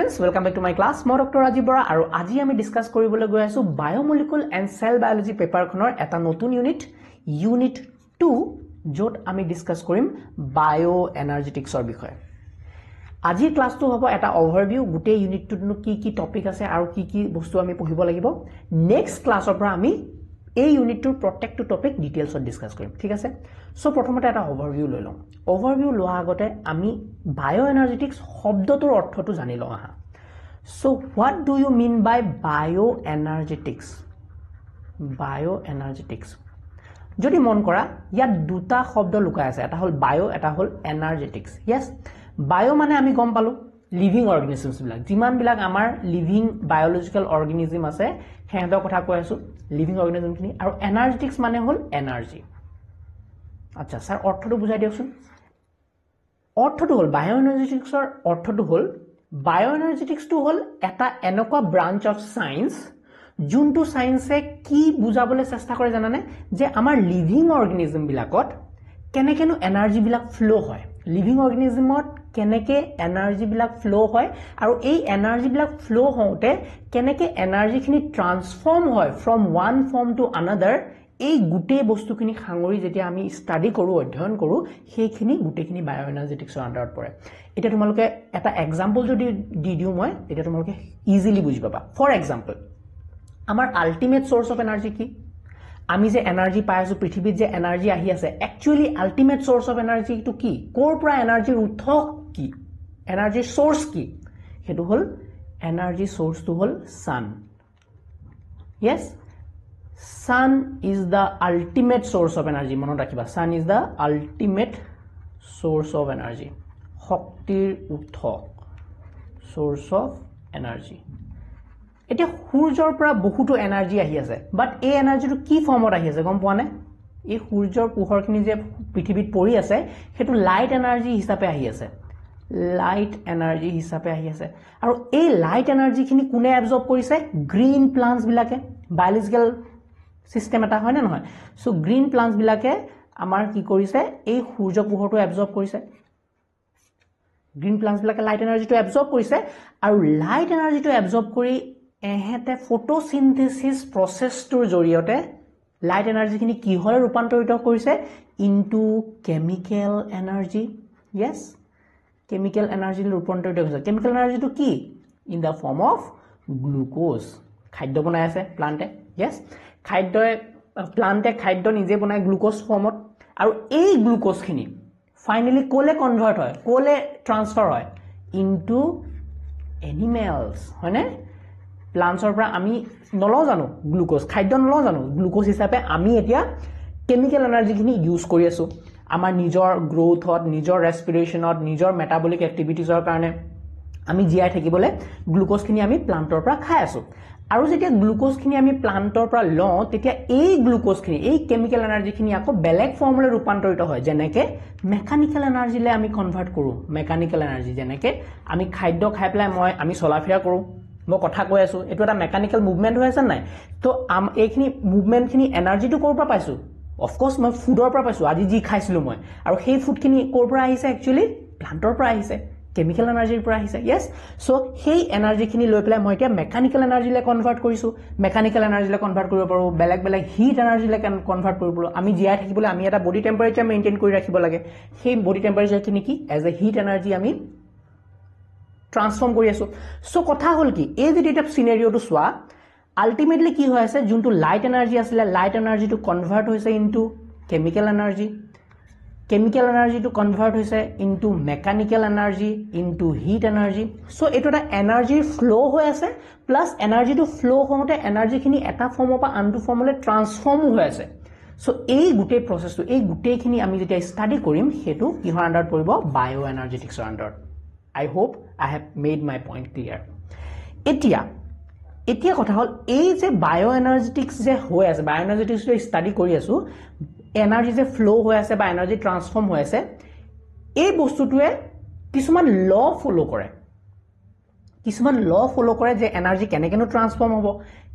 students, welcome back to my class. Moi Dr. Rajiv Bora aru aji ami discuss koribole goi asu biomolecule and cell biology paper khonor eta notun unit 2 jot ami discuss korim bioenergetics or bikhoy. Aji class to hobo eta overview gute unit 2 no ki topic ase aru ki bostu ami pohibo lagibo. Next class opra ami এই ইউনিটটোৰ প্ৰত্যেকটো topic ডিটেইলছত discuss কৰিম ঠিক আছে so প্ৰথমতে এটা ওভাৰভিউ লৈ লম ওভাৰভিউ লোৱা আগতে আমি বায়োএনাৰ্জেটিক্স শব্দটোৰ অৰ্থটো জানি লওঁ আহা so what do you mean by bioenergetics যদি মন কৰা ইয়াত দুটা শব্দ লুকাই আছে এটা হল বায়ো এটা হল এনাৰ্জেটিক্স यस বায়ো মানে আমি গম পালো লিভিং অৰ্গানিজমছ বিলাক যিমান বিলাক আমাৰ লিভিং বায়োলজিক্যাল অৰ্গানিজম আছে হেঁতৰ কথা কৈ আছো লিভিং অৰ্গানিজম খিনি আৰু এনাৰ্জেটিক্স মানে হল এনাৰ্জি আচ্ছা স্যাৰ অৰ্থটো বুজাই দিয়কচোন অৰ্থটো হল বায়োএনাৰ্জেটিক্সৰ অৰ্থটো হল বায়োএনাৰ্জেটিক্সটো হল এটা এনেকুৱা ব্ৰাঞ্চ অফ সায়েন্স যোনটো সায়েন্সে কি বুজাবলৈ চেষ্টা কৰে জানানে যে আমাৰ লিভিং অৰ্গানিজম বিলাকত কেনেকেনো এনাৰ্জি বিলাক ফ্লো হয় লিভিং অৰ্গানিজমত কেনেকে এনাৰ্জি বিলাক ফ্লো হয় আৰু এই এনাৰ্জি বিলাক ফ্লো হওঁতে কেনেকে এনাৰ্জি খিনি ট্ৰান্সফৰ্ম হয় from one form to another এই গুটে বস্তুখিনি খাঙৰি যেতিয়া আমি ষ্টাডি কৰো অধ্যয়ন কৰো সেইখিনি গুটেখিনি বায়োএনাৰ্জেটিক্সৰ আন্ডাৰত পৰে এটা তোমালোকে এটা এক্সাম্পল যদি দি দিও মই তেতিয়া তোমালোকে ইজিলি বুজি পাবা ফৰ এক্সাম্পল আমাৰ আল্টিমেট সোৰ্স অফ এনাৰ্জি কি আমি যে এনাৰ্জি পাই আছো পৃথিৱীত যে এনাৰ্জি আহি আছে actually ultimate source of energy টু কি কোৰ পৰা এনাৰ্জিৰ উৎস কি এনাৰ্জিৰ সোৰ্স কি হেতু হল এনাৰ্জি সোর্স টু হল sun yes sun is the ultimate source of energy মনত ৰাখিবা sun is the ultimate source of energy শক্তিৰ উৎস source of energy এটা সূৰ্যৰ পৰা বহুতো এনাৰ্জি আহি আছে বাট এই এনাৰ্জিটো কি ফৰ্মত আহি আছে গম পোৱা নে এই সূৰ্যৰ পোহৰখিনি যে পৃথিৱীত পৰি আছে হেতু লাইট এনাৰ্জি হিচাপে আহি আছে আৰু এই লাইট এনাৰ্জিখিনি কোনে এবজৰ্ব কৰিছে গ্ৰীন প্লান্টস বিলাকে বায়োলজিক্যাল সিস্টেম এটা হয় না নহয় সো গ্ৰীন প্লান্টস বিলাকে আমাৰ কি কৰিছে এই সূৰ্য পোহৰটো এবজৰ্ব কৰিছে গ্ৰীন প্লান্টস বিলাকে লাইট এনাৰ্জিটো এবজৰ্ব কৰিছে আৰু লাইট এনাৰ্জিটো এবজৰ্ব কৰি এহেতে ফটোসিনথেসিস প্ৰসেছটোৰ জৰিয়তে লাইট এনাৰ্জিখিনি কি হয় ৰূপান্তৰিত কৰিছে into chemical energy yes chemical energy ৰূপান্তৰিত হৈছে chemical energy to কি in the form of glucose খাদ্য বনাই আছে প্লান্টে yes প্লান্টে খাদ্য নিজে বনাই গ্লুকোজ ফৰ্মত আৰু এই গ্লুকোজ খিনি ফাইনালি কোলে কনভাৰ্ট হয় কোলে ট্ৰান্সফাৰ হয় ইনটু এনিমেলস হয়নে প্লান্টছৰ পৰা আমি নলও জানো গ্লুকোজ খাদ্য নলও জানো গ্লুকোজ হিচাপে আমি এতিয়া কেমিক্যাল এনাৰ্জি খিনি ইউজ কৰি আছো আমাৰ নিজৰ গ্ৰোথত নিজৰ ৰেসপিৰেচনত নিজৰ মেটাবলিক এক্টিভিটিজৰ কাৰণে আমি জিয়াই থাকিবলৈ গ্লুকোজ খিনি আমি প্লান্টৰ পৰা খাই আছো আৰু যেতিয়া গ্লুকোজ খিনি আমি প্লান্টৰ পৰা লওঁ তেতিয়া এই গ্লুকোজ খিনি এই কেমিক্যাল এনাৰ্জি খিনি আকৌ বেলেগ ফৰ্মলৈ ৰূপান্তৰিত হয় যেনেকে মেকানিক্যাল এনাৰ্জিলে আমি কনভাৰ্ট কৰো মেকানিক্যাল এনাৰ্জি যেনেকে আমি খাদ্য খাই পেলাই আমি চলাফিৰা কৰো মই কথা কৈ আছো এটো এটা মেকানিক্যাল মুভমেন্ট হৈ আছে নাই তো এইখিনি মুভমেন্ট খিনি এনাৰ্জিটো কৰ পৰা পাইছো অফ কোৰ্স মই ফুডৰ পৰা পাইছো আজি যি খাইছিলো মই আৰু সেই ফুড খিনি কৰ পৰা আহিছে একচুয়ালি প্লান্টৰ পৰা আহিছে কেমিক্যাল এনাৰ্জিৰ পৰা আহিছে yes সো সেই এনাৰ্জি খিনি লৈ পেলাই মই এতিয়া মেকানিক্যাল এনাৰ্জিলে কনভাৰ্ট কৰিছো মেকানিক্যাল এনাৰ্জিলে কনভাৰ্ট কৰিব পাৰো বেলেগ হিট এনাৰ্জিলে কনভাৰ্ট কৰিব পাৰো আমি জিয়াই থাকিবলৈ আমি এটা বডি টেম্পাৰেচাৰ মেইনটেইন কৰি ৰাখিব লাগে সেই বডি টেম্পাৰেচাৰ খিনি কি এজ এ হিট এনাৰ্জি আমি ট্ৰান্সফৰ্ম কৰি আছো সো কথা হল কি এই যে এটা সিনাৰিওটো সোৱা আলটিমেটলি কি হৈ আছে যোনটো লাইট এনাৰ্জি আছিল লাইট এনাৰ্জিটো কনভাৰ্ট হৈছে into chemical energy to convert হৈছে into mechanical energy into heat energy so এটো এটা এনাৰ্জিৰ ফ্লো হৈ আছে প্লাস এনাৰ্জিটো ফ্লো হওঁতে এনাৰ্জি খিনি এটা ফৰ্মৰ পৰা আনটো ফৰ্মলৈ ট্ৰান্সফৰ্ম হৈ আছে সো এই গুটে প্ৰসেছটো এই গুটেখিনি আমি যেতিয়া ষ্টাডি কৰিম হেতু কিহৰ আন্ডাৰত পৰিব বায়োএনাৰ্জেটিক্সৰ আন্ডাৰত I hope I have made my point clear এতিয়া কথা হল এই যে বায়োএনাৰ্জেটিক্স যে হৈ আছে বায়োএনাৰ্জেটিক্স যে ষ্টাডি কৰি আছো এনাৰ্জি যে ফ্লো হৈ আছে বা এনাৰ্জি ট্ৰান্সফৰ্ম হৈ আছে এই বস্তুটোৱে কিছুমান ল ফলো কৰে যে এনাৰ্জি কেনেকেনো ট্ৰান্সফৰ্ম হ'ব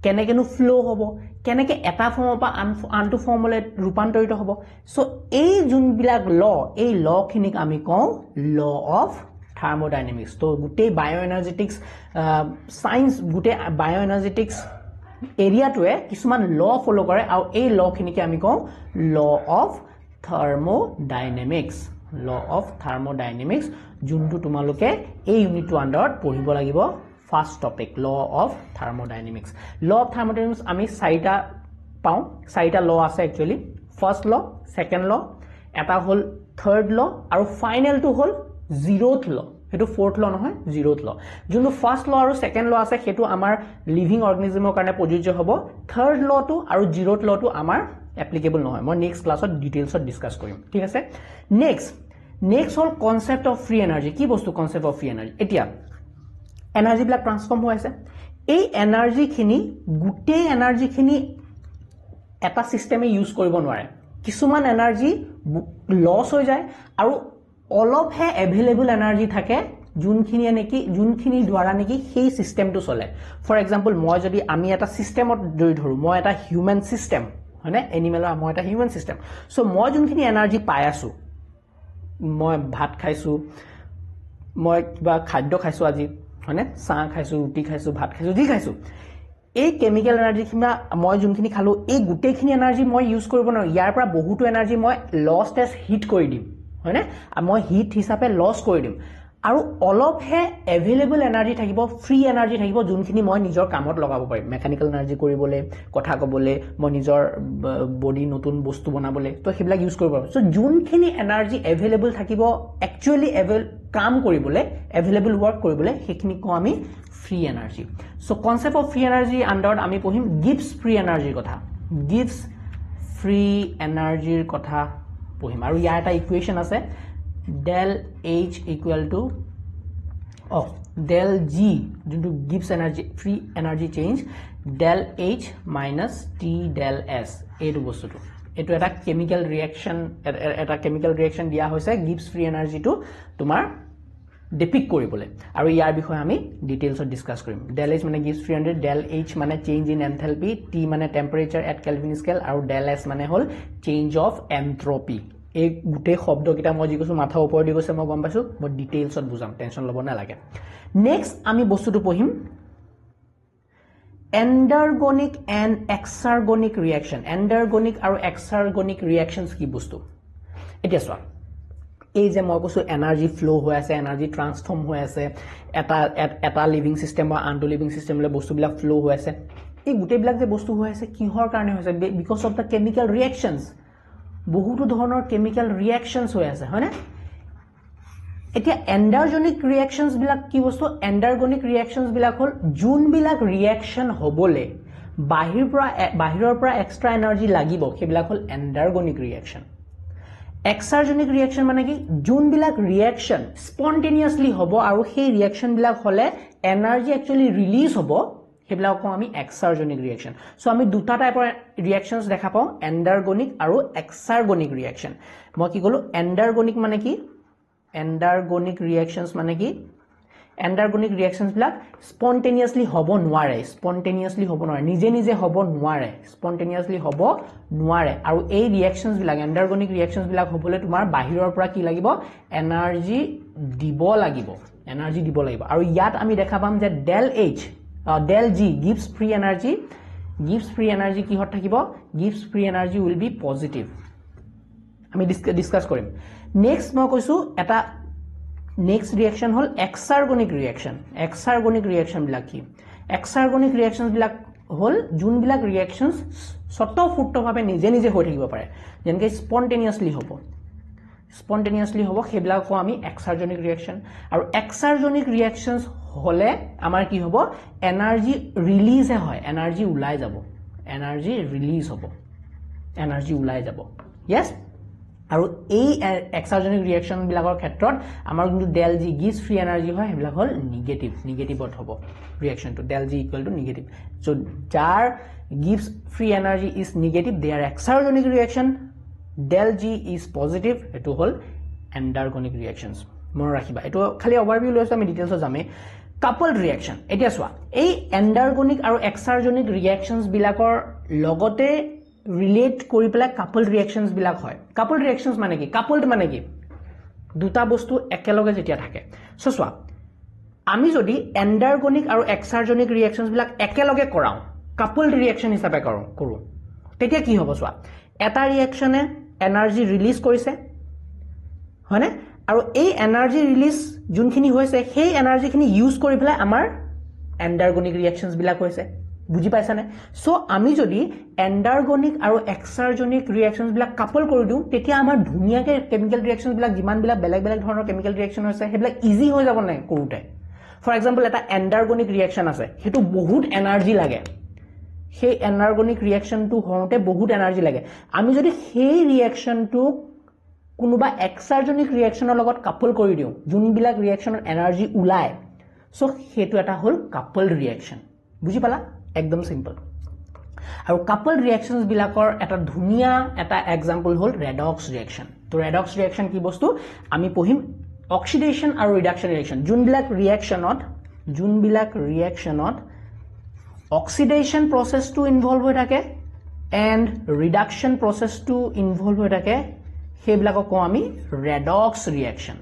কেনেকেনো ফ্লো হ'ব কেনেকে এটা ফৰ্মৰ পৰা আনটো ফৰ্মলৈ ৰূপান্তৰিত হ'ব সো এই যোনবিলাক ল এই ল খিনিক আমি কওঁ ল অফ থাৰ্মোডাইনামিক্স তো গোটেই বায়োএনাৰ্জেটিক্স সায়েন্স গোটেই বায়োএনাৰ্জেটিক্স এৰিয়াটোৱে কিছুমান ল ফলো কৰে আৰু এই ল খিনিকে আমি কওঁ ল অফ থাৰ্মোডাইনামিক্স যোনটো তোমালোকে এই ইউনিটটো আন্ডাৰত পঢ়িব লাগিব ফাৰ্স্ট টপিক ল অফ থাৰ্মোডাইনামিক্স আমি চাৰিটা পাওঁ চাৰিটা ল আছে একচুয়ালি ফাৰ্স্ট ল সেকেন্ড ল এটা হল থাৰ্ড ল আৰু ফাইনেলটো হল জিৰোথ ল হেতু ফোৰ্থ ল নহয় জিৰোথ ল যোনটো ফাৰ্স্ট ল আৰু সেকেন্ড ল আছে হেতু আমাৰ লিভিং অৰ্গানিজমৰ কাৰণে প্ৰযোজ্য হ'ব থাৰ্ড লটো আৰু জিৰোথ লটো আমাৰ এপ্লিকেবল নহয় মই নেক্সট ক্লাছত ডিটেইলছত ডিসকাস কৰিম ঠিক আছে next hall concept of free energy কি বস্তু কনসেপ্ট অফ ফ্ৰী এনাৰ্জি এতিয়া এনাৰ্জি ব্লাক ট্ৰান্সফৰ্ম হৈ আছে এই এনাৰ্জি খিনি গুটেই এনাৰ্জি খিনি এটা সিস্টেমে ইউজ কৰিব নোৱাৰে কিছুমান এনাৰ্জি লস হৈ যায় আৰু অলপ হে এভেইলেবল এনাৰ্জি থাকে যোনখিনি দ্বাৰা নেকি সেই সিস্টেমটো চলে ফৰ এক্সাম্পল মই যদি আমি এটা সিস্টেমত ধৰো মই এটা হিউম্যান সিস্টেম হয়নে এনিমেলৰ মই এটা হিউম্যান সিস্টেম সো মই যোনখিনি এনাৰ্জি পাই আছো মই ভাত খাইছো মই কিবা খাদ্য খাইছো আজি হয়নে চাহ খাইছো ৰুটি খাইছো ভাত খাইছো যি খাইছো এই কেমিক্যাল এনাৰ্জি কিবা মই যোনখিনি খালো এই গুটেইখিনি এনাৰ্জি মই ইউজ কৰিব নোৱাৰো ইয়াৰ পৰা বহুতো এনাৰ্জি মই লষ্ট এজ হিট কৰি দিম হয়নে মই হিট হিচাপে লস কৰি দিম আৰু অলপ হে এভেইলেবল এনাৰ্জি থাকিব ফ্ৰী এনাৰ্জি থাকিব যোনখিনি মই নিজৰ কামত লগাব পাৰিম মেকানিক্যাল এনাৰ্জি কৰিবলৈ কথা ক'বলৈ মই নিজৰ বডি নতুন বস্তু বনাবলৈ তো হেবিলাক ইউজ কৰিব পাৰো সো যোনখিনি এনাৰ্জি এভেইলেবল থাকিব একচুয়ালি কাম কৰিবলৈ এভেইলেবল ওয়াৰ্ক কৰিবলৈ সেইখিনি কওঁ আমি free energy so concept of free energy আন্ডাৰত আমি পঢ়িম গিভছ ফ্ৰী এনাৰ্জিৰ কথা গিভছ ফ্ৰী এনাৰ্জিৰ কথা পঢ়িম আৰু ইয়াৰ এটা ইকুৱেশ্যন আছে del H equal to del G যোনটো gives energy free energy change del H minus T del S এইটো বস্তুটো এটো এটা কেমিক্যাল ৰিঅ্যাকশন দিয়া হৈছে gives free energy to তোমাৰ depict কৰিবলৈ আৰু ইয়াৰ বিষয়ে আমি ডিটেইলছত ডিসকাস কৰিম del H মানে gives free energy del H মানে change in enthalpy T মানে temperature at Kelvin scale আৰু del S মানে হল change of entropy এই গুটে শব্দ কিটা মই যি কৈছো মাথা ওপৰ দি গৈছে মই গম পাইছো মই ডিটেইলছত বুজাম টেনশন লব না লাগে নেক্সট আমি বস্তুটো পঢ়িম এন্ডাৰগনিক এন্ড এক্সাৰগনিক ৰিঅ্যাকশন এন্ডাৰগনিক আৰু এক্সাৰগনিক ৰিঅ্যাকশনস কি বস্তু এতিয়া চোৱা এই যে মই কৈছো এনাৰ্জি ফ্লো হৈ আছে এনাৰ্জি ট্ৰান্সফৰ্ম হৈ আছে এটা লিভিং সিস্টেম বা আনটো লিভিং সিস্টেমলে বস্তুবিলাক ফ্লো হৈ আছে এই গুটেবিলাক যে বস্তু হৈ আছে কিহৰ কাৰণে হৈছে বিকজ অফ দা কেমিক্যাল ৰিঅ্যাকশনস বহুতো ধৰণৰ কেমিক্যাল ৰিঅ্যাকশনস হৈ আছে হয়নে এতিয়া এন্ডাৰগনিক ৰিঅ্যাকশনস বিলাক কি বস্তু এন্ডাৰগনিক ৰিঅ্যাকশনস বিলাক হল জুন বিলাক ৰিঅ্যাকশন হবলে বাহিৰৰ পৰা এক্সট্ৰা এনাৰ্জি লাগিব সেইবিলাক হল এন্ডাৰগনিক ৰিঅ্যাকশন এক্সাৰজনিক ৰিঅ্যাকশন মানে কি জুন বিলাক ৰিঅ্যাকশন স্পন্টেনিয়াসলি হ'ব আৰু সেই ৰিঅ্যাকশন বিলাক হলে এনাৰ্জি একচুয়ালি ৰিলিজ হ'ব হেবিলাক কওঁ আমি এক্সাৰজনিক ৰিঅ্যাকশন সো আমি দুটা টাইপৰ ৰিঅ্যাকশনস দেখা পাওঁ এন্ডাৰগনিক আৰু এক্সাৰগনিক ৰিঅ্যাকশন মই কি কলো এন্ডাৰগনিক মানে কি এন্ডাৰগনিক ৰিঅ্যাকশনস মানে কি এন্ডাৰগনিক ৰিঅ্যাকশনস বিলাক স্পন্টেনিয়াসলি হ'ব নোৱাৰে নিজে নিজে হ'ব নোৱাৰে স্পন্টেনিয়াসলি হ'ব নোৱাৰে আৰু এই ৰিঅ্যাকশনস বিলাক এন্ডাৰগনিক ৰিঅ্যাকশনস বিলাক হ'বলে তোমাৰ বাহিৰৰ পৰা কি লাগিব এনাৰ্জি দিব লাগিব আৰু ইয়াত আমি দেখা পাম যে del H del G gives free energy কি হত থাকিব gives free energy will be positive আমি ডিসকাস কৰিম নেক্সট মই কৈছো এটা নেক্সট ৰিঅ্যাকশন হল এক্সাৰগনিক ৰিঅ্যাকশন বিলাক কি এক্সাৰগনিক ৰিঅ্যাকশনস বিলাক হল যোন বিলাক ৰিঅ্যাকশনস স্বতঃস্ফূৰ্তভাৱে নিজে নিজে হৈ থাকিব পাৰে যেনেকৈ স্পন্টেনিয়াসলি হ'ব সেইবিলাক কওঁ আমি এক্সাৰজনিক ৰিঅ্যাকশন আৰু এক্সাৰজনিক ৰিঅ্যাকশনস হলে আমাৰ কি হ'ব এনাৰ্জি ৰিলিজ হয় এনাৰ্জি ওলাই যাব yes আৰু এই এক্সাৰজনিক ৰিঅ্যাকশন বিলাকৰ ক্ষেত্ৰত আমাৰ কিন্তু del G gives free energy হয় হেবিলাক হল নিগেটিভত হ'ব ৰিঅ্যাকশনটো del G equal to negative so jar gives free energy is negative they are exergonic reaction del G is positive এটো হল এন্ডাৰগনিক ৰিঅ্যাকশনস মন ৰাখিবা এটো খালি ওভাৰভিউ লৈছো আমি ডিটেইলছত যামে coupled reaction এতিয়া চোৱা এই এন্ডাৰগনিক আৰু এক্সাৰজনিক ৰিঅ্যাকশনস বিলাকৰ লগতে ৰিলেট কৰি পেলাই coupled reactions বিলাক হয় coupled reactions মানে কি coupled মানে কি দুটা বস্তু একেলগে যেতিয়া থাকে সো সোৱা আমি যদি এন্ডাৰগনিক আৰু এক্সাৰ্জনিক ৰিঅ্যাকশনছ বিলাক একেলগে কৰাও কাপলড ৰিঅ্যাকশন হিচাপে কৰো তেতিয়া কি হ'ব সোৱা এটা ৰিঅ্যাকশনে এনাৰ্জি ৰিলিজ কৰিছে হয়নে আৰু এই এনাৰ্জি ৰিলিজ যোনখিনি হৈছে সেই এনাৰ্জিখিনি ইউজ কৰি পেলাই আমাৰ এন্ডাৰগনিক ৰিঅ্যাকশনছ বিলাক হৈছে বুজি পাইছানে সো আমি যদি এন্ডাৰগনিক আৰু এক্সাৰ্জনিক ৰিঅ্যাকশনছ বিলাক কাপল কৰি দিও তেতিয়া আমাৰ ধুনিয়াকে কেমিক্যাল ৰিঅ্যাকশনছ বিলাক যিমান বিলাক বেলেগ বেলেগ ধৰণৰ কেমিক্যাল ৰিঅ্যাকশন হৈছে হেবিলাক ইজি হৈ যাব নাই কৰোতে ফৰ এক্সাম্পল এটা এন্ডাৰগনিক ৰিঅ্যাকশন আছে হেতু বহুত এনাৰ্জি লাগে সেই এনাৰ্গনিক ৰিঅ্যাকশনটো হওঁতে বহুত এনাৰ্জি লাগে আমি যদি সেই ৰিঅ্যাকশনটো কোনোবা এক্সাৰ্জনিক ৰিঅ্যাকশনৰ লগত কাপল কৰি দিও যোনবিলাক ৰিঅ্যাকশনৰ এনাৰ্জি উলায় সো হেতু এটা হল কাপলড ৰিঅ্যাকশন বুজি পালা একদম সিম্পল আৰু কাপলড ৰিঅ্যাকশনছ বিলাকৰ এটা ধুনিয়া এটা এক্সাম্পল হল ৰেডক্স ৰিঅ্যাকশন তো ৰেডক্স ৰিঅ্যাকশন কি বস্তু আমি পঢ়িম অক্সিডেশন আৰু ৰিডাকশন ৰিঅ্যাকশন যোনবিলাক ৰিঅ্যাকশনত অক্সিডেশন প্ৰসেসটো ইনভলভ হৈ থাকে এন্ড ৰিডাকশন প্ৰসেসটো ইনভলভ হৈ থাকে হেবিলাকক কও আমি ৰেডক্স ৰিঅ্যাকশন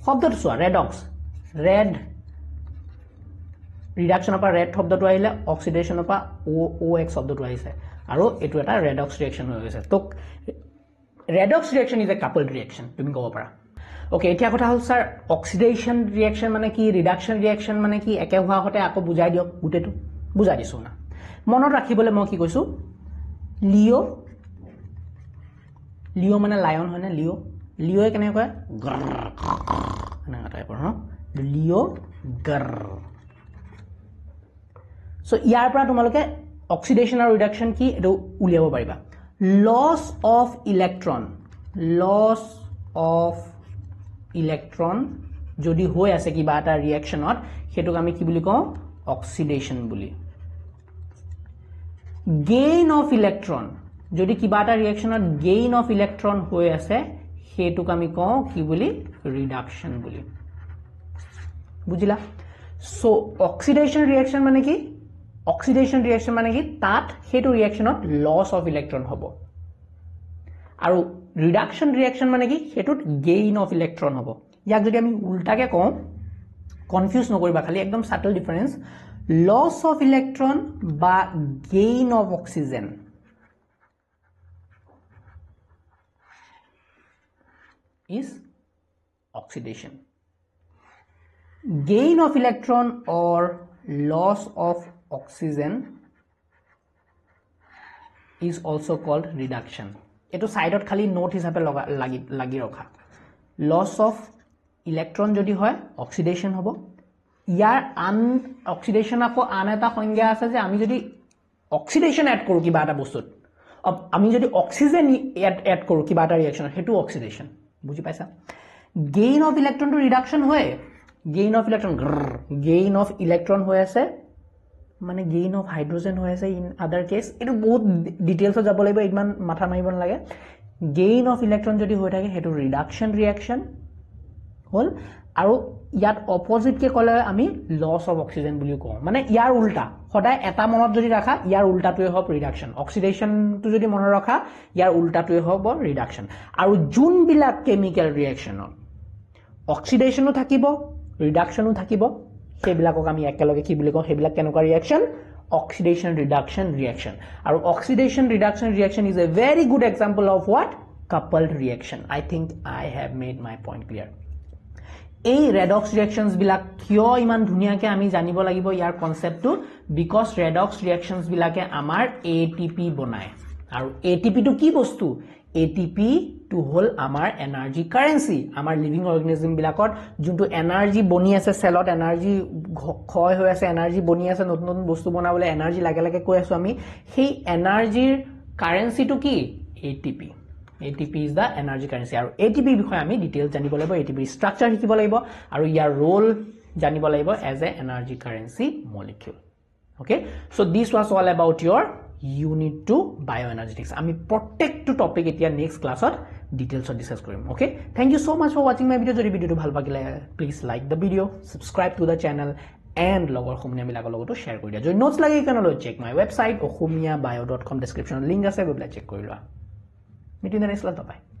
শব্দটো সোৱা ৰেডক্স ৰেড ৰিডাকশনৰ পৰা ৰেড শব্দটো আহিলে অক্সিডেশনৰ পৰা OX শব্দটো আহিছে আৰু এটো এটা ৰেডক্স ৰিঅ্যাকশন হৈ গৈছে তো redox reaction is a coupled reaction তুমি ক'ব পাৰা ওকে এতিয়া কথা হল স্যাৰ অক্সিডেশন ৰিঅ্যাকশন মানে কি ৰিডাকশন ৰিঅ্যাকশন মানে কি একে হোৱা হতে আকৌ বুজাই দিয়ক গুটেটো বুজাই দিছো না মনত ৰাখিবলৈ মই কি কৈছো লিও মানে লায়ন হয়নে লিওয়ে কেনে কয় না টাইপৰ ন লিও গৰ সো ইয়াৰ পৰা তোমালোকে অক্সিডেশন আৰু ৰিডাকশন কি এটো উলিয়াব পাৰিবা লস অফ ইলেক্ট্ৰন যদি হৈ আছে কিবা এটা ৰিঅ্যাকশনত হেতুক আমি কি বুলি কওঁ অক্সিডেশন বুলি গেইন অফ ইলেক্ট্ৰন যদি কিবা এটা ৰিঅ্যাকশনত গেইন অফ ইলেক্ট্ৰন হৈ আছে হেতুক আমি কওঁ কি বুলি ৰিডাকশন বুলি বুজিলা সো অক্সিডেশন ৰিঅ্যাকশন মানে কি তাত হেতু ৰিঅ্যাকশনত লস অফ ইলেক্ট্ৰন হ'ব আৰু ৰিডাকশন ৰিঅ্যাকশন মানে কি হেতুত গেইন অফ ইলেক্ট্ৰন হ'ব ইয়াক যদি আমি উল্টাকে কওঁ কনফিউজ নকৰিবা খালি একদম subtle difference loss of electron বা gain of oxygen is oxidation gain of electron or loss of oxygen is also called reduction eto side ot khali note hisabe lagi rakha loss of electron jodi hoy oxidation hobo yar an oxidation ako an eta সংজ্ঞা আছে যে আমি যদি oxidation add কৰো কিবা এটা বস্তুত আমি যদি oxygen add কৰো কিবা এটা ৰিঅ্যাকশন হেতু oxidation বুজি পাইছা গেইন অফ ইলেক্ট্ৰন টু ৰিডাকশন হয় গেইন অফ ইলেক্ট্ৰন হৈ আছে মানে গেইন অফ হাইড্ৰোজেন হৈ আছে ইন আদাৰ কেস এটো বহুত ডিটেইলছত যাব লাগিব ইমান মাথা মাৰিব নালাগে গেইন অফ ইলেক্ট্ৰন যদি হৈ থাকে হেতু ৰিডাকশন ৰিঅ্যাকশন হল আৰু ইয়াত অপোজিট কে কলে আমি লস অফ অক্সিজেন বুলি কওঁ মানে ইয়াৰ উল্টা সদায় এটা মনত যদি ৰাখা ইয়াৰ উল্টাটোৱে হ'ব ৰিডাকশন অক্সিডেশনটো যদি মনত ৰাখা ইয়াৰ উল্টাটোৱে হ'ব ৰিডাকশন আৰু যোনবিলাক কেমিক্যাল ৰিঅ্যাকশনত অক্সিডেশনো থাকিব ৰিডাকশনো থাকিব সেইবিলাকক আমি একেলগে কি বুলি কওঁ সেইবিলাক কেনেকুৱা ৰিঅ্যাকশন oxidation reduction reaction আৰু oxidation reduction reaction is a very good example of what coupled reaction I think I have made my point clear এই ৰেডক্স ৰিঅ্যাকশনস বিলাক কিয় ইমান ধুনিয়াকে আমি জানিব লাগিব ইয়াৰ কনসেপ্টটো বিকজ ৰেডক্স ৰিঅ্যাকশনস বিলাকে আমাৰ ATP বনায় আৰু ATP টো কি বস্তু ATP to whole আমাৰ এনাৰ্জি কাৰেন্সি আমাৰ লিভিং অৰ্গানিজম বিলাকত যোনটো এনাৰ্জি বনি আছে সেলত এনাৰ্জি ক্ষয় হৈ আছে এনাৰ্জি বনি আছে নতুন নতুন বস্তু বনাবলে এনাৰ্জি লাগে লাগে কৈ আছো আমি সেই এনাৰ্জিৰ কাৰেন্সি টো কি ATP is the energy currency আৰু ATP বিষয়ে আমি ডিটেইলছ জানিব লাগিব ATP স্ট্ৰাকচাৰ শিকিব লাগিব আৰু ইয়াৰ ৰোল জানিব লাগিব as a energy currency molecule okay so this was all about your unit 2 bioenergetics আমি প্ৰত্যেকটো টপিক এতিয়া নেক্সট ক্লাছত ডিটেইলছত ডিসকাস কৰিম okay thank you so much for watching my video যদি ভিডিওটো ভাল লাগিলে please like the video subscribe to the channel and লগৰ সমনীয়া বিলাকৰ লগতো শেয়াৰ কৰি দিয়া যদি নোটছ লাগে কানলৈ check my website okhomiyabio.com description link আছে গৈ পেলাই চেক কৰি লোৱা Meet you in the next class. Bye-bye.